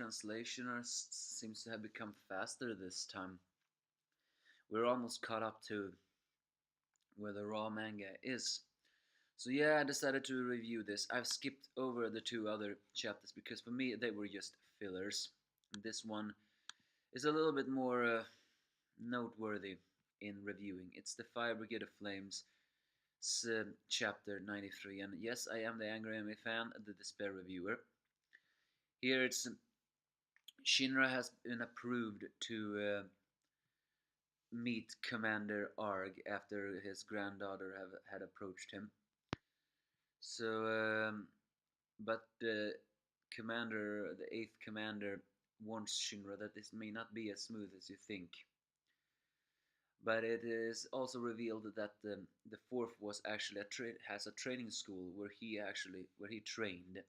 translation seems to have become faster this time. We're almost caught up to where the raw manga is. So yeah, I decided to review this. I've skipped over the two other chapters because for me they were just fillers. This one is a little bit more noteworthy in reviewing. It's the Fire Brigade of Flames, chapter 93, and yes, I am the Angry Anime fan, the Despair reviewer. Here it's Shinra has been approved to meet Commander Arg after his granddaughter had approached him. So, but the commander, the eighth commander, warns Shinra that this may not be as smooth as you think. But it is also revealed that the fourth was actually has a training school where he trained.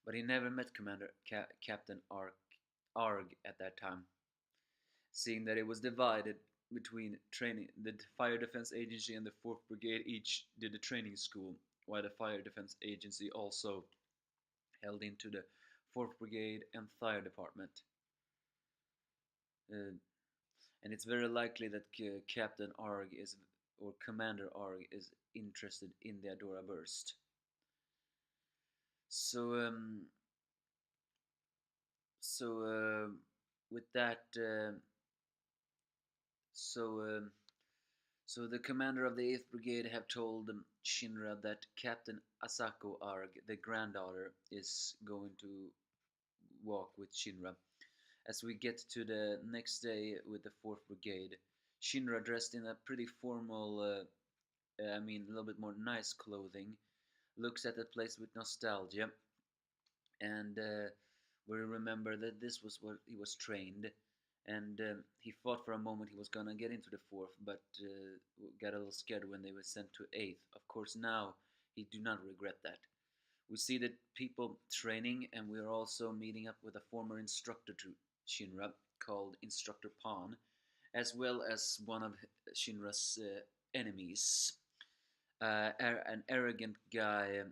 But he never met Commander Captain Arg at that time, seeing that it was divided between training. The Fire Defense Agency and the 4th Brigade each did a training school, while the Fire Defense Agency also held into the 4th Brigade and Fire Department. And it's very likely that Captain Arg or Commander Arg is interested in the Adora Burst. So, with that, so the commander of the 8th Brigade have told Shinra that Captain Asako Arg, the granddaughter, is going to walk with Shinra. As we get to the next day with the 4th Brigade, Shinra, dressed in a pretty formal, a little bit more nice clothing, looks at the place with nostalgia, and we remember that this was what he was trained, and he thought for a moment he was gonna get into the 4th, but got a little scared when they were sent to 8th. Of course, now he do not regret that. We see that people training, and we are also meeting up with a former instructor to Shinra called Instructor Pan, as well as one of Shinra's enemies, an arrogant guy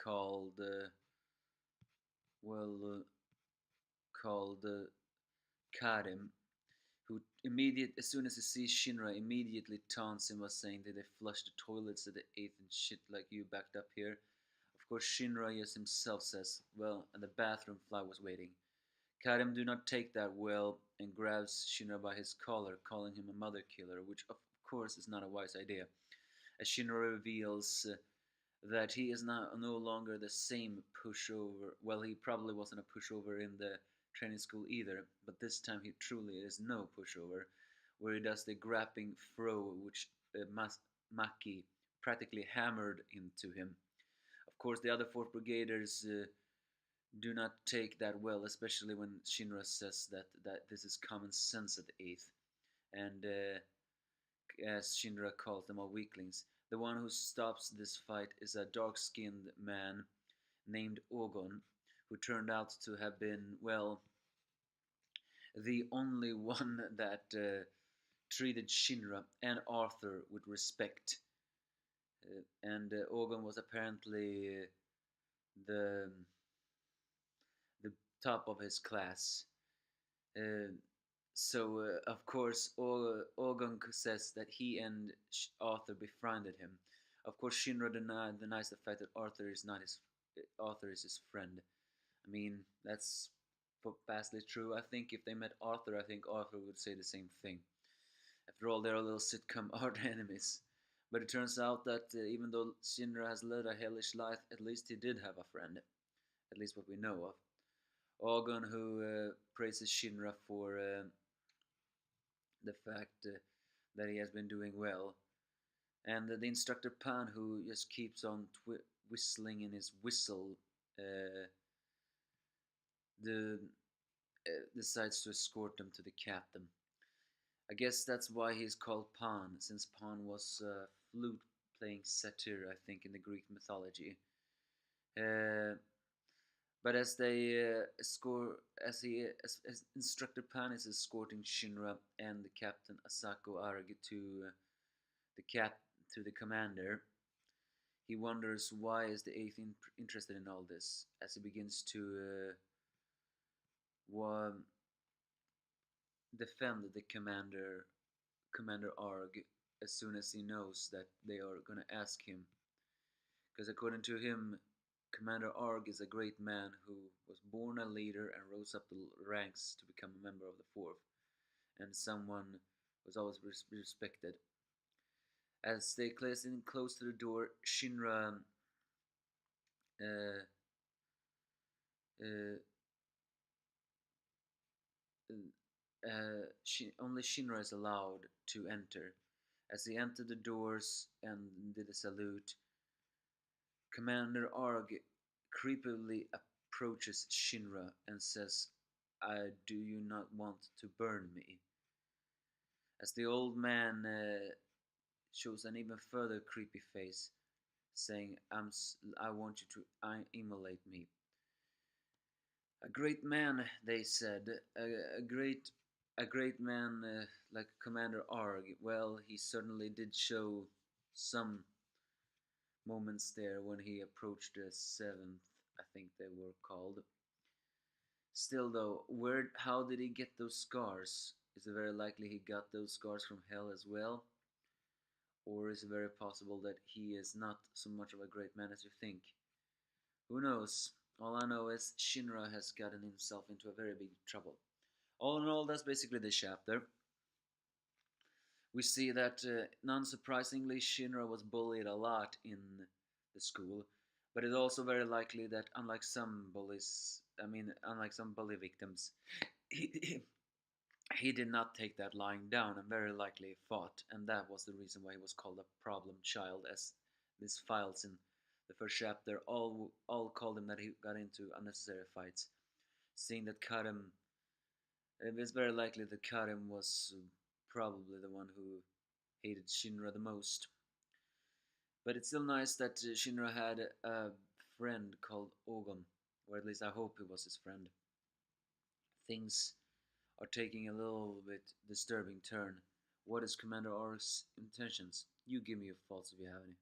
called Karim, who as soon as he sees Shinra, immediately taunts him by saying that they flushed the toilets at the 8th and shit like you backed up here. Of course, Shinra himself says, well, and the bathroom fly was waiting. Karim do not take that well and grabs Shinra by his collar, calling him a mother killer, which of course is not a wise idea, as Shinra reveals that he is now no longer the same pushover. Well, he probably wasn't a pushover in the training school either, but this time he truly is no pushover, where he does the grappling throw which Maki practically hammered into him. Of course, the other 4th Brigaders do not take that well, especially when Shinra says that this is common sense at the 8th, and as Shinra calls them all weaklings. The one who stops this fight is a dark-skinned man named Ogon, who turned out to have been, well, the only one that treated Shinra and Arthur with respect. And Ogon was apparently the top of his class. So, of course, Ogon says that he and Arthur befriended him. Of course, Shinra denies the fact that Arthur is his friend. I mean, that's vastly true. I think if they met Arthur, I think Arthur would say the same thing. After all, they're a little sitcom art enemies. But it turns out that even though Shinra has led a hellish life, at least he did have a friend. At least what we know of. Ogon, who praises Shinra for the fact that he has been doing well, and the instructor Pan, who just keeps on whistling in his whistle, decides to escort them to the captain. I guess that's why he's called Pan, since Pan was a flute-playing satyr, I think, in the Greek mythology. But as Instructor Pan is escorting Shinra and the Captain Asako Arg to the commander, He wonders why is the eighth interested in all this as he begins to wa- defend the Commander Arg as soon as he knows that they are gonna ask him. Because according to him, Commander Arg is a great man who was born a leader and rose up the ranks to become a member of the Fourth, and someone was always respected. As they close in close to the door, Shinra uh, uh, only Shinra is allowed to enter. As he entered the doors and did a salute, Commander Arg creepily approaches Shinra and says, "Do you not want to burn me?" As the old man shows an even further creepy face, saying, "I want you to immolate me." A great man, they said, a great man like Commander Arg. Well, he certainly did show some moments there when he approached the seventh, I think they were called. Still, though, how did he get those scars? Is it very likely he got those scars from hell as well? Or is it very possible that he is not so much of a great man as you think? Who knows? All I know is Shinra has gotten himself into a very big trouble. All in all, that's basically the chapter. We see that, non-surprisingly, Shinra was bullied a lot in the school, but it's also very likely that, unlike some bully victims, he, he did not take that lying down and very likely fought, and that was the reason why he was called a problem child, as these files in the first chapter all called him that he got into unnecessary fights. Seeing that Karim, it's very likely that Karim was probably the one who hated Shinra the most. But it's still nice that Shinra had a friend called Ogon, or at least I hope he was his friend. Things are taking a little bit disturbing turn. What is Commander Org's intentions? You give me your thoughts if you have any.